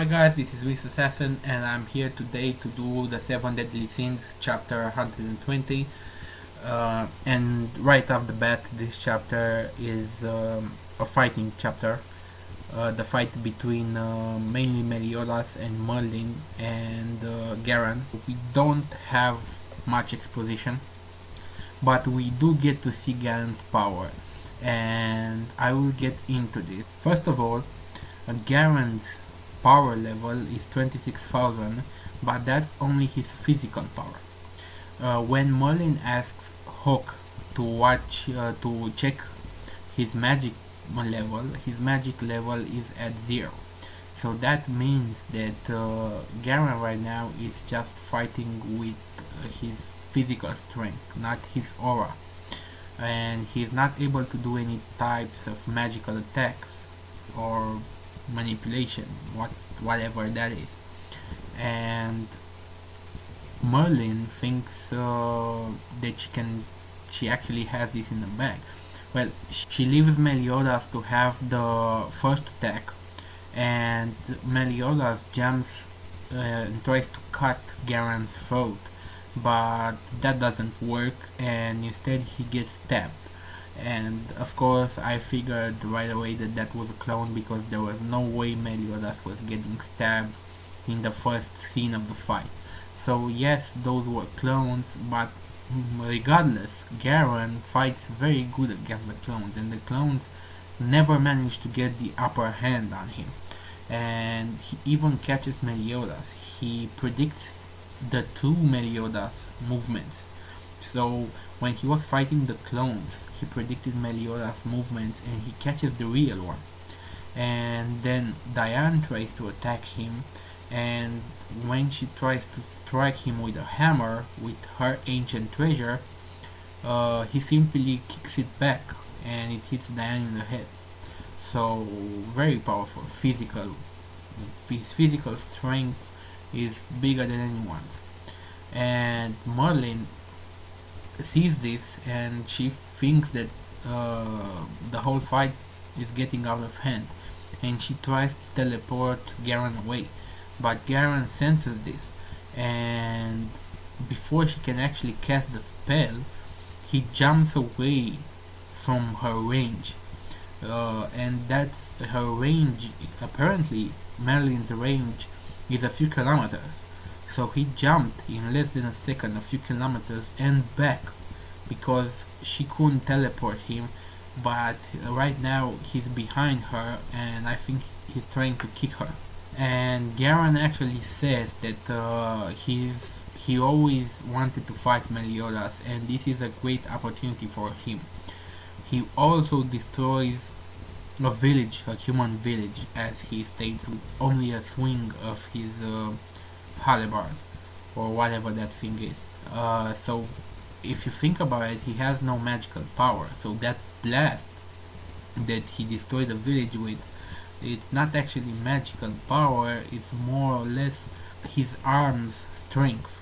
Hi guys, this is Luis Assassin and I'm here today to do the 7 Deadly Sins chapter 120. And right off the bat, this chapter is a fighting chapter. The fight between mainly Meliodas and Merlin and Garan. We don't have much exposition, but we do get to see Garen's power, and I will get into this. First of all, Garen's power level is 26,000, but that's only his physical power. When Merlin asks Hawk to check his magic level is at 0. So that means that Garen right now is just fighting with his physical strength, not his aura, and he's not able to do any types of magical attacks or manipulation, whatever that is. And Merlin thinks that she actually has this in the bag. Well, she leaves Meliodas to have the first attack, and Meliodas jumps and tries to cut Garen's throat, but that doesn't work, and instead he gets stabbed. And of course I figured right away that that was a clone, because there was no way Meliodas was getting stabbed in the first scene of the fight. So yes, those were clones, but regardless, Garen fights very good against the clones, and the clones never manage to get the upper hand on him. And he even catches Meliodas. He predicts the two Meliodas movements. So when he was fighting the clones, he predicted Meliodas' movements and he catches the real one. And then Diane tries to attack him, and when she tries to strike him with a hammer with her ancient treasure, he simply kicks it back and it hits Diane in the head. So very powerful. His physical strength is bigger than anyone's. And Merlin sees this, and she thinks that the whole fight is getting out of hand, and she tries to teleport Garen away. But Garen senses this, and before she can actually cast the spell, he jumps away from her range. And that's her range. Apparently, Merlin's range is a few kilometers. So he jumped in less than a second, a few kilometers and back, because she couldn't teleport him. But right now he's behind her, and I think he's trying to kick her. And Garen actually says that he always wanted to fight Meliodas, and this is a great opportunity for him. He also destroys a village, a human village, as he states, with only a swing of his halberd, or whatever that thing is. So if you think about it, he has no magical power, so that blast that he destroyed the village with, it's not actually magical power, it's more or less his arm's strength.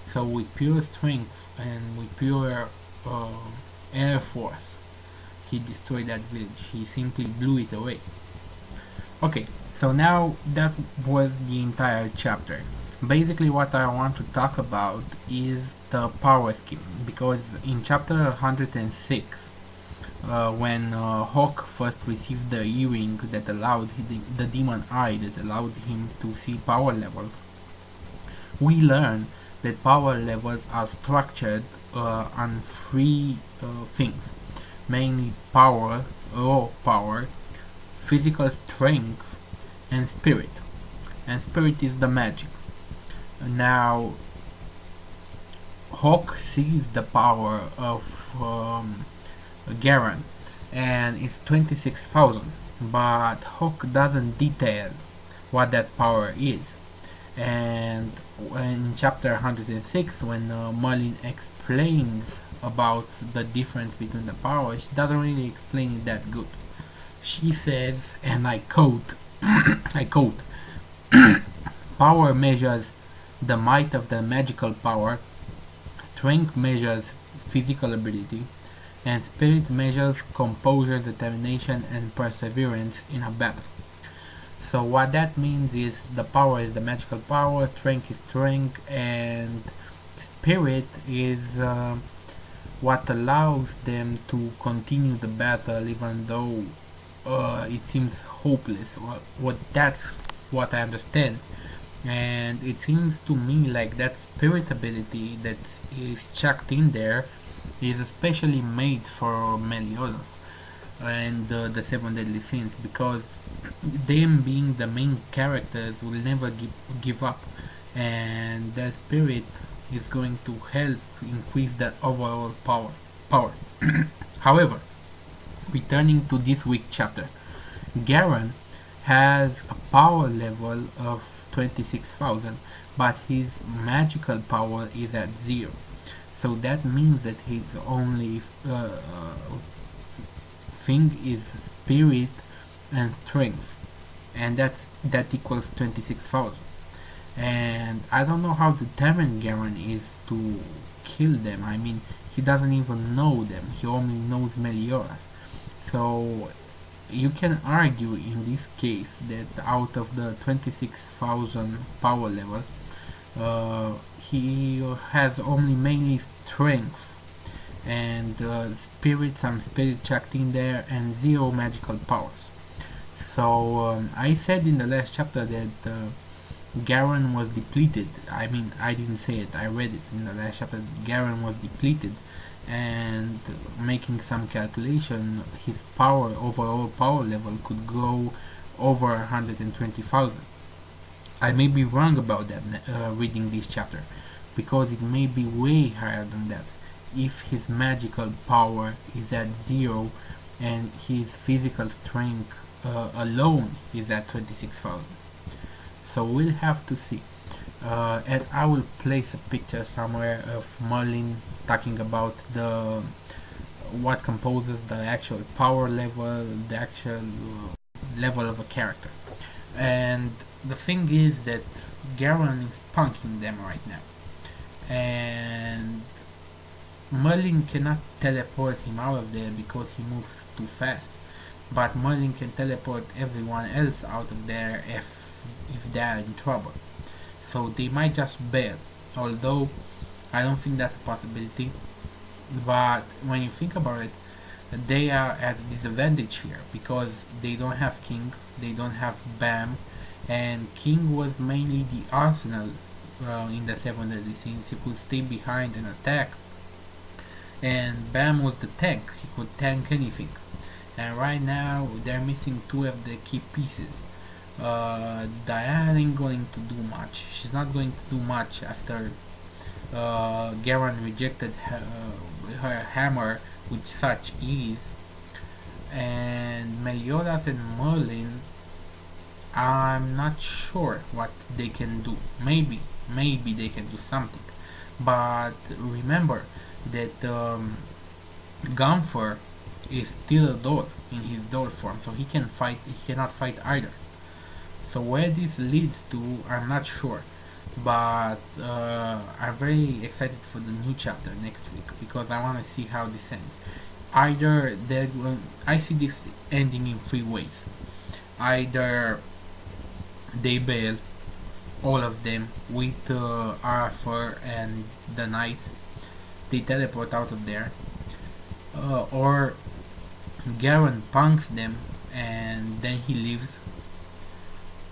So with pure strength and with pure air force, he destroyed that village. He simply blew it away. Okay, so now that was the entire chapter. Basically what I want to talk about is the power scheme, because in chapter 106, when Hawk first received the earring that allowed the demon eye that allowed him to see power levels, we learn that power levels are structured on three things, mainly power, raw power, physical strength, and spirit. And spirit is the magic. Now, Hawk sees the power of Garen, and it's 26,000, but Hawk doesn't detail what that power is. And in chapter 106, when Merlin explains about the difference between the powers, she doesn't really explain it that good. She says, and I quote, I quote, power measures the might of the magical power, strength measures physical ability, and spirit measures composure, determination, and perseverance in a battle. So what that means is the power is the magical power, strength is strength, and spirit is what allows them to continue the battle even though it seems hopeless. That's what I understand, and it seems to me like that spirit ability that is chucked in there is especially made for Meliodas and the Seven Deadly Sins, because them being the main characters will never give up, and that spirit is going to help increase that overall power. However, returning to this week's chapter, Garen has a power level of 26,000, but his magical power is at 0. So that means that his only thing is spirit and strength, and that equals 26,000. And I don't know how determined Garen is to kill them. I mean, he doesn't even know them. He only knows Meliodas. So you can argue in this case that out of the 26,000 power level, he has only mainly strength and some spirit chucked in there, and 0 magical powers. So I said in the last chapter that Garen was depleted. I mean, I didn't say it, I read it in the last chapter. Garen was depleted, and making some calculation, his overall power level could go over 120,000. I may be wrong about that reading this chapter, because it may be way higher than that if his magical power is at 0 and his physical strength alone is at 26,000. So we'll have to see. And I will place a picture somewhere of Merlin talking about what composes the actual power level, the actual level of a character. And the thing is that Garen is punking them right now, and Merlin cannot teleport him out of there because he moves too fast, but Merlin can teleport everyone else out of there if they're in trouble. So they might just bail, although I don't think that's a possibility. But when you think about it, they are at a disadvantage here because they don't have King, they don't have Bam, and King was mainly the arsenal in the Seven Deadly Sins. He could stay behind and attack, and Bam was the tank. He could tank anything. And right now they're missing 2 of the key pieces. Diane ain't going to do much. She's not going to do much after Garen rejected her hammer with such ease. And Meliodas and Merlin, I'm not sure what they can do. Maybe they can do something. But remember that Gunther is still a doll in his doll form, so he cannot fight either. So where this leads to, I'm not sure, but I'm very excited for the new chapter next week because I want to see how this ends. Either I see this ending in 3 ways. Either they bail, all of them, with Arthur and the knights, they teleport out of there, or Garen punks them and then he leaves,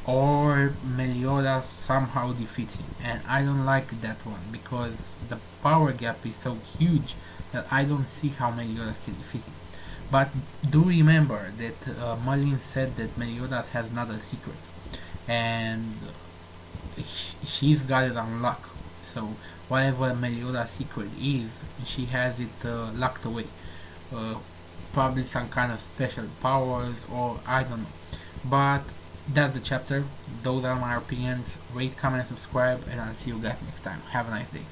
or Meliodas somehow defeats him. And I don't like that one because the power gap is so huge that I don't see how Meliodas can defeat him. But do remember that Merlin said that Meliodas has another secret, and she's got it on lock. So whatever Meliodas' secret is, she has it locked away. Probably some kind of special powers, or I don't know. But that's the chapter. Those are my opinions. Rate, comment, and subscribe, and I'll see you guys next time. Have a nice day.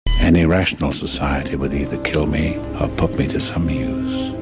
Any rational society would either kill me or put me to some use.